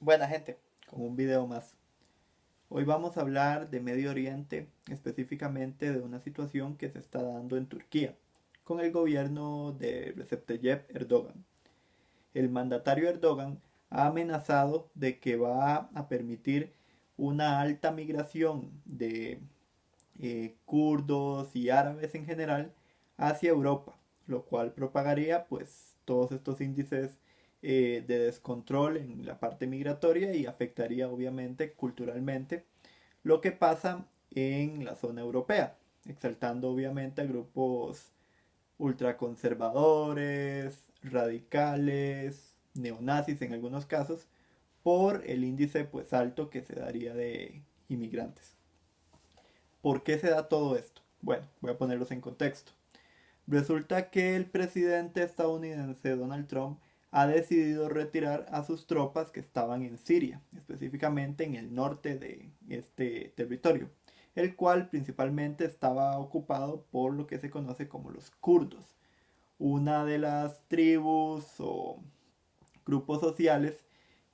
Buena gente, con un video más. Hoy vamos a hablar de Medio Oriente, específicamente de una situación que se está dando en Turquía, con el gobierno de Recep Tayyip Erdogan. El mandatario Erdogan ha amenazado de que va a permitir una alta migración de kurdos y árabes en general hacia Europa, lo cual propagaría pues todos estos índices de descontrol en la parte migratoria y afectaría obviamente culturalmente lo que pasa en la zona europea, exaltando obviamente a grupos ultraconservadores, radicales, neonazis en algunos casos, por el índice pues alto que se daría de inmigrantes. ¿Por qué se da todo esto? Bueno, voy a ponerlos en contexto. Resulta que el presidente estadounidense Donald Trump ha decidido retirar a sus tropas que estaban en Siria, específicamente en el norte de este territorio, el cual principalmente estaba ocupado por lo que se conoce como los kurdos, una de las tribus o grupos sociales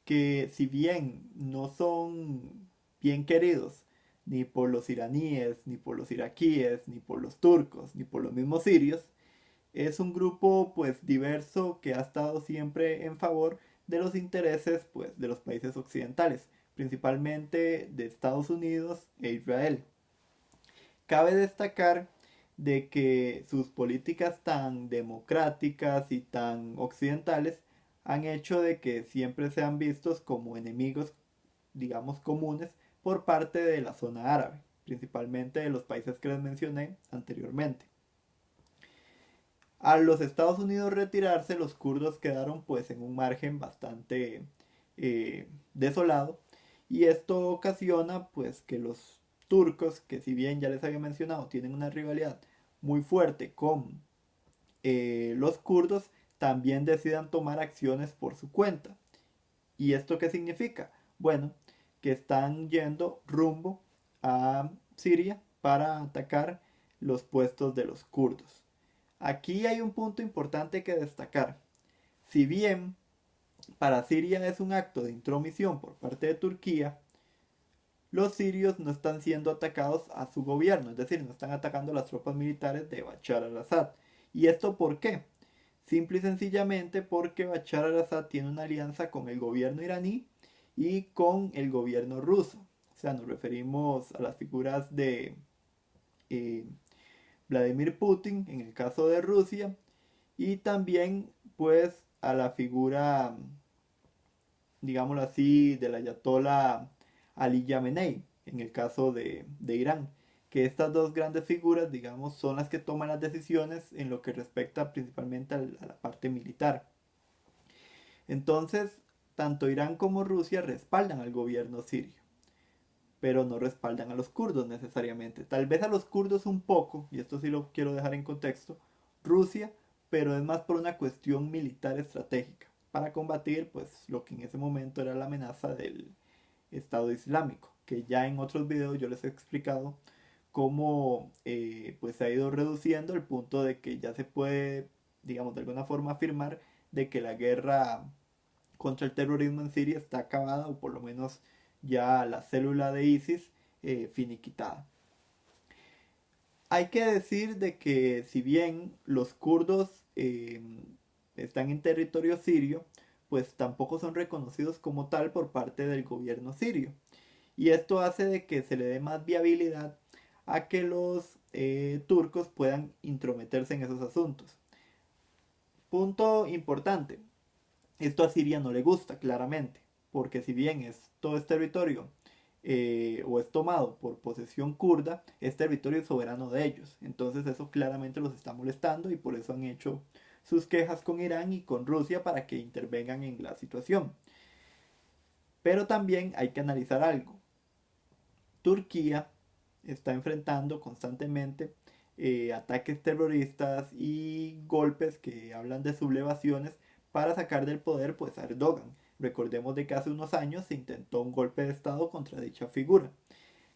que si bien no son bien queridos ni por los iraníes, ni por los iraquíes, ni por los turcos, ni por los mismos sirios, es un grupo pues diverso que ha estado siempre en favor de los intereses pues de los países occidentales, principalmente de Estados Unidos e Israel. Cabe destacar de que sus políticas tan democráticas y tan occidentales han hecho de que siempre sean vistos como enemigos, digamos, comunes por parte de la zona árabe, principalmente de los países que les mencioné anteriormente. A los Estados Unidos retirarse, los kurdos quedaron pues en un margen bastante desolado, y esto ocasiona pues que los turcos, que si bien ya les había mencionado tienen una rivalidad muy fuerte con los kurdos, también decidan tomar acciones por su cuenta. ¿Y esto qué significa? Bueno, que están yendo rumbo a Siria para atacar los puestos de los kurdos. Aquí hay un punto importante que destacar. Si bien para Siria es un acto de intromisión por parte de Turquía, los sirios no están siendo atacados a su gobierno, es decir, no están atacando a las tropas militares de Bashar al-Assad. ¿Y esto por qué? Simple y sencillamente porque Bashar al-Assad tiene una alianza con el gobierno iraní y con el gobierno ruso. O sea, nos referimos a las figuras de eh, Vladimir Putin en el caso de Rusia, y también pues a la figura, digámoslo así, del ayatollah Ali Khamenei en el caso de Irán, que estas dos grandes figuras, digamos, son las que toman las decisiones en lo que respecta principalmente a la parte militar. Entonces, tanto Irán como Rusia respaldan al gobierno sirio, pero no respaldan a los kurdos necesariamente. Tal vez a los kurdos un poco, y esto sí lo quiero dejar en contexto, Rusia, pero es más por una cuestión militar estratégica, para combatir pues lo que en ese momento era la amenaza del Estado Islámico, que ya en otros videos yo les he explicado cómo pues se ha ido reduciendo al punto de que ya se puede, digamos, de alguna forma afirmar de que la guerra contra el terrorismo en Siria está acabada, o por lo menos ya la célula de ISIS finiquitada. Hay que decir de que si bien los kurdos están en territorio sirio, pues tampoco son reconocidos como tal por parte del gobierno sirio. Y esto hace de que se le dé más viabilidad a que los turcos puedan intrometerse en esos asuntos. Punto importante, esto a Siria no le gusta, claramente, porque si bien todo es territorio o es tomado por posesión kurda, es territorio soberano de ellos. Entonces eso claramente los está molestando, y por eso han hecho sus quejas con Irán y con Rusia para que intervengan en la situación. Pero también hay que analizar algo. Turquía está enfrentando constantemente ataques terroristas y golpes que hablan de sublevaciones para sacar del poder pues a Erdogan. Recordemos de que hace unos años se intentó un golpe de estado contra dicha figura.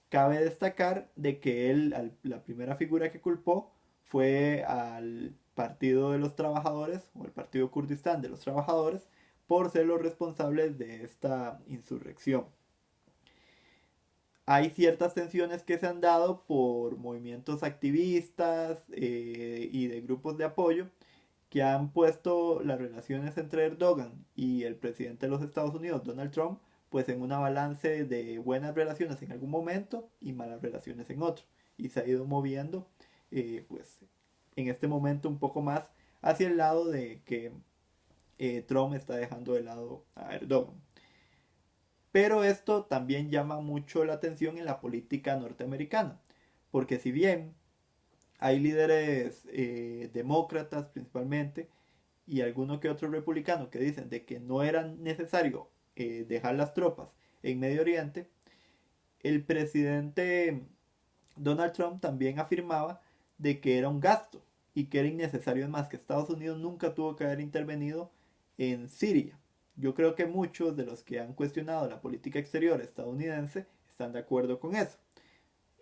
Cabe destacar de que él, la primera figura que culpó fue al Partido de los Trabajadores, o el Partido Kurdistán de los Trabajadores, por ser los responsables de esta insurrección. Hay ciertas tensiones que se han dado por movimientos activistas y de grupos de apoyo que han puesto las relaciones entre Erdogan y el presidente de los Estados Unidos, Donald Trump, pues en una balance de buenas relaciones en algún momento y malas relaciones en otro. Y se ha ido moviendo, pues en este momento un poco más hacia el lado de que Trump está dejando de lado a Erdogan. Pero esto también llama mucho la atención en la política norteamericana, porque si bien hay líderes demócratas principalmente y alguno que otro republicano que dicen de que no era necesario dejar las tropas en Medio Oriente, el presidente Donald Trump también afirmaba de que era un gasto y que era innecesario, es más que Estados Unidos nunca tuvo que haber intervenido en Siria. Yo creo que muchos de los que han cuestionado la política exterior estadounidense están de acuerdo con eso.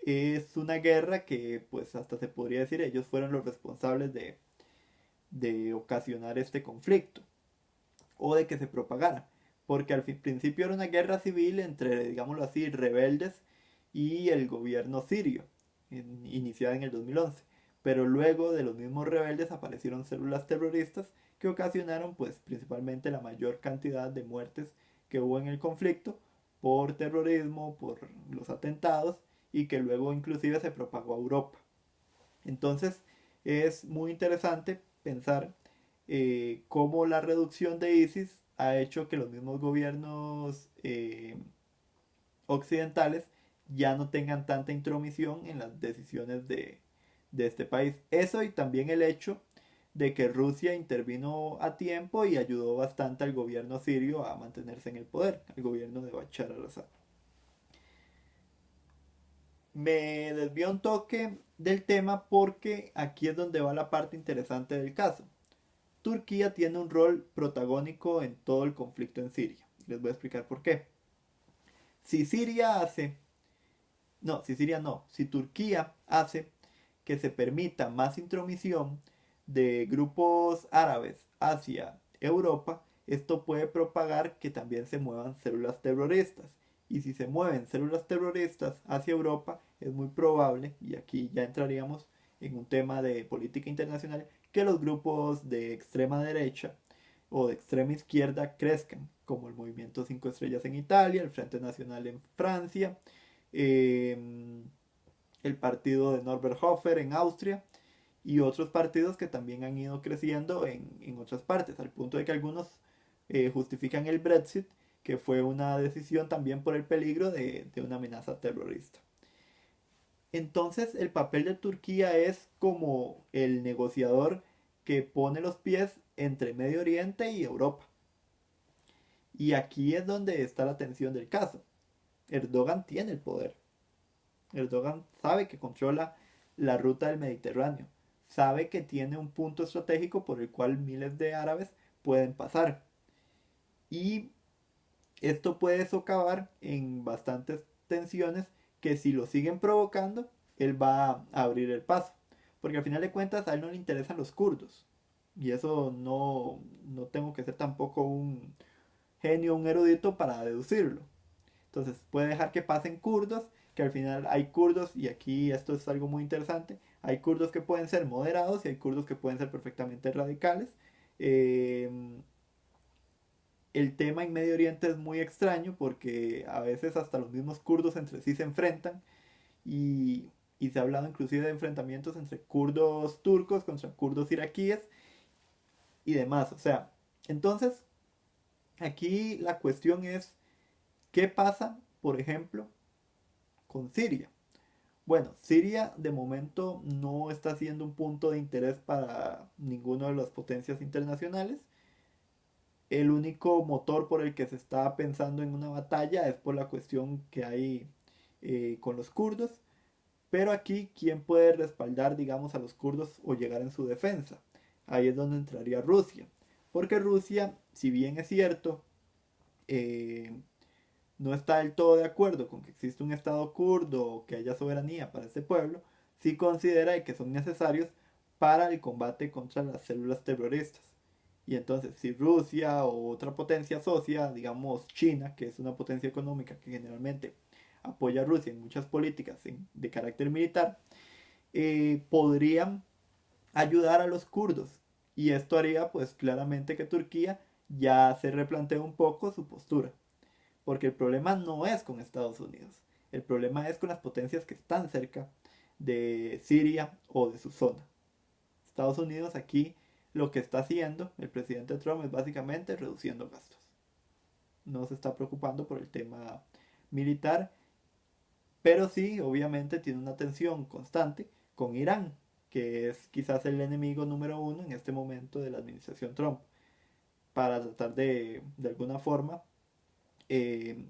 Es una guerra que pues hasta se podría decir ellos fueron los responsables de ocasionar este conflicto o de que se propagara, porque al principio era una guerra civil entre, digámoslo así, rebeldes y el gobierno sirio, iniciada en el 2011, pero luego de los mismos rebeldes aparecieron células terroristas que ocasionaron pues principalmente la mayor cantidad de muertes que hubo en el conflicto por terrorismo, por los atentados y que luego inclusive se propagó a Europa. Entonces es muy interesante pensar cómo la reducción de ISIS ha hecho que los mismos gobiernos occidentales ya no tengan tanta intromisión en las decisiones de este país. Eso y también el hecho de que Rusia intervino a tiempo y ayudó bastante al gobierno sirio a mantenerse en el poder, al gobierno de Bashar al-Assad. Me desvío un toque del tema porque aquí es donde va la parte interesante del caso. Turquía tiene un rol protagónico en todo el conflicto en Siria. Les voy a explicar por qué. Si Siria hace, no, si Siria no, si Turquía hace que se permita más intromisión de grupos árabes hacia Europa, esto puede propagar que también se muevan células terroristas. Y si se mueven células terroristas hacia Europa, es muy probable, y aquí ya entraríamos en un tema de política internacional, que los grupos de extrema derecha o de extrema izquierda crezcan, como el Movimiento 5 Estrellas en Italia, el Frente Nacional en Francia, eh, el partido de Norbert Hofer en Austria y otros partidos que también han ido creciendo en otras partes, al punto de que algunos justifican el Brexit, que fue una decisión también por el peligro de una amenaza terrorista. Entonces el papel de Turquía es como el negociador que pone los pies entre Medio Oriente y Europa. Y aquí es donde está la tensión del caso. Erdogan tiene el poder. Erdogan sabe que controla la ruta del Mediterráneo. Sabe que tiene un punto estratégico por el cual miles de árabes pueden pasar. Y esto puede socavar en bastantes tensiones que si lo siguen provocando, él va a abrir el paso. Porque al final de cuentas a él no le interesan los kurdos. Y eso no tengo que ser tampoco un genio, un erudito para deducirlo. Entonces puede dejar que pasen kurdos, que al final hay kurdos, y aquí esto es algo muy interesante, hay kurdos que pueden ser moderados y hay kurdos que pueden ser perfectamente radicales. Eh, el tema en Medio Oriente es muy extraño porque a veces hasta los mismos kurdos entre sí se enfrentan y se ha hablado inclusive de enfrentamientos entre kurdos turcos contra kurdos iraquíes y demás. O sea, entonces aquí la cuestión es, ¿qué pasa, por ejemplo, con Siria? Bueno, Siria de momento no está siendo un punto de interés para ninguna de las potencias internacionales. El único motor por el que se está pensando en una batalla es por la cuestión que hay con los kurdos. Pero aquí, ¿quién puede respaldar, digamos, a los kurdos o llegar en su defensa? Ahí es donde entraría Rusia. Porque Rusia, si bien es cierto, eh, no está del todo de acuerdo con que exista un Estado kurdo o que haya soberanía para ese pueblo, sí considera que son necesarios para el combate contra las células terroristas. Y entonces, si Rusia o otra potencia socia, digamos China, que es una potencia económica que generalmente apoya a Rusia en muchas políticas de carácter militar, podrían ayudar a los kurdos. Y esto haría pues claramente que Turquía ya se replantee un poco su postura. Porque el problema no es con Estados Unidos. El problema es con las potencias que están cerca de Siria o de su zona. Estados Unidos aquí lo que está haciendo el presidente Trump es básicamente reduciendo gastos. No se está preocupando por el tema militar, pero sí, obviamente tiene una tensión constante con Irán, que es quizás el enemigo número uno en este momento de la administración Trump, para tratar de alguna forma eh,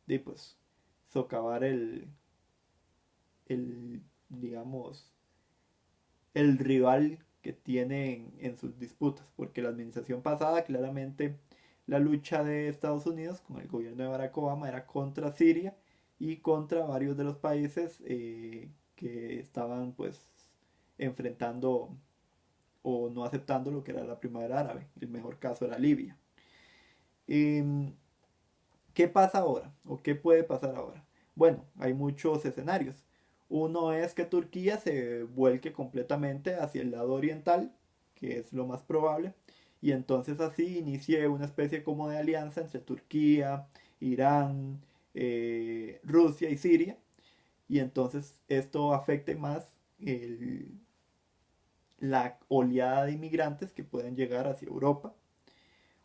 de pues socavar el digamos el rival que tienen en sus disputas, porque la administración pasada claramente la lucha de Estados Unidos con el gobierno de Barack Obama era contra Siria y contra varios de los países que estaban pues enfrentando o no aceptando lo que era la primavera árabe. El mejor caso era Libia. Em, ¿Qué pasa ahora? ¿O qué puede pasar ahora? Bueno, hay muchos escenarios. Uno es que Turquía se vuelque completamente hacia el lado oriental, que es lo más probable, y entonces así inicie una especie como de alianza entre Turquía, Irán, Rusia y Siria, y entonces esto afecte más la oleada de inmigrantes que pueden llegar hacia Europa.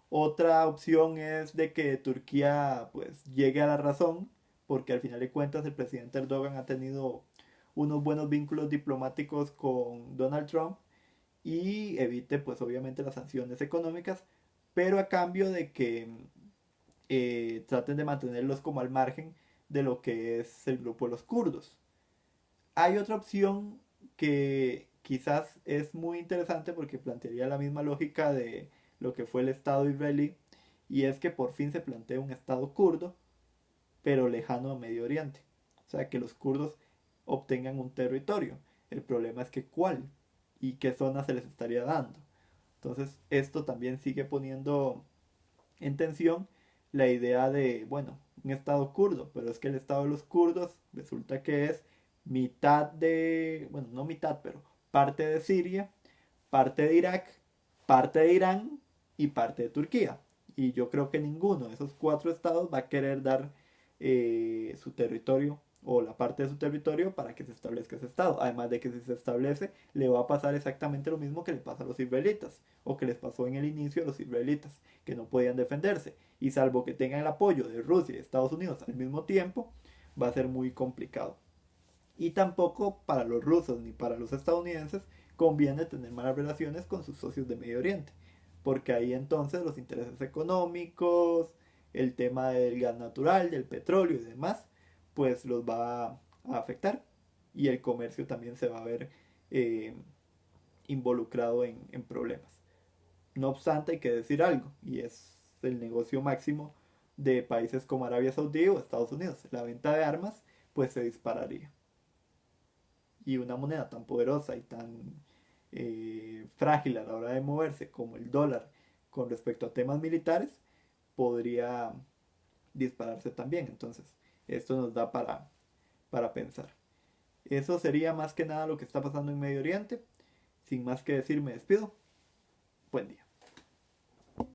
Otra opción es de que Turquía pues llegue a la razón, porque al final de cuentas el presidente Erdogan ha tenido unos buenos vínculos diplomáticos con Donald Trump y evite pues obviamente las sanciones económicas, pero a cambio de que traten de mantenerlos como al margen de lo que es el grupo de los kurdos. Hay otra opción que quizás es muy interesante porque plantearía la misma lógica de lo que fue el Estado israelí, y es que por fin se plantea un Estado kurdo, pero lejano a Medio Oriente. O sea, que los kurdos obtengan un territorio. El problema es que cuál y qué zona se les estaría dando. Entonces, esto también sigue poniendo en tensión la idea de, bueno, un Estado kurdo, pero es que el Estado de los kurdos resulta que es mitad de, bueno, no mitad, pero parte de Siria, parte de Irak, parte de Irán y parte de Turquía. Y yo creo que ninguno de esos cuatro estados va a querer dar su territorio o la parte de su territorio para que se establezca ese estado. Además de que si se establece, le va a pasar exactamente lo mismo que le pasa a los israelitas o que les pasó en el inicio a los israelitas, que no podían defenderse. Y salvo que tengan el apoyo de Rusia y Estados Unidos al mismo tiempo, va a ser muy complicado. Y tampoco para los rusos ni para los estadounidenses conviene tener malas relaciones con sus socios de Medio Oriente, porque ahí entonces los intereses económicos, el tema del gas natural, del petróleo y demás, pues los va a afectar y el comercio también se va a ver eh, involucrado en problemas. No obstante, hay que decir algo, y es el negocio máximo de países como Arabia Saudí o Estados Unidos. La venta de armas pues se dispararía y una moneda tan poderosa y tan frágil a la hora de moverse como el dólar con respecto a temas militares podría dispararse también. Entonces, esto nos da para pensar. Eso sería más que nada lo que está pasando en Medio Oriente. Sin más que decir, me despido. Buen día.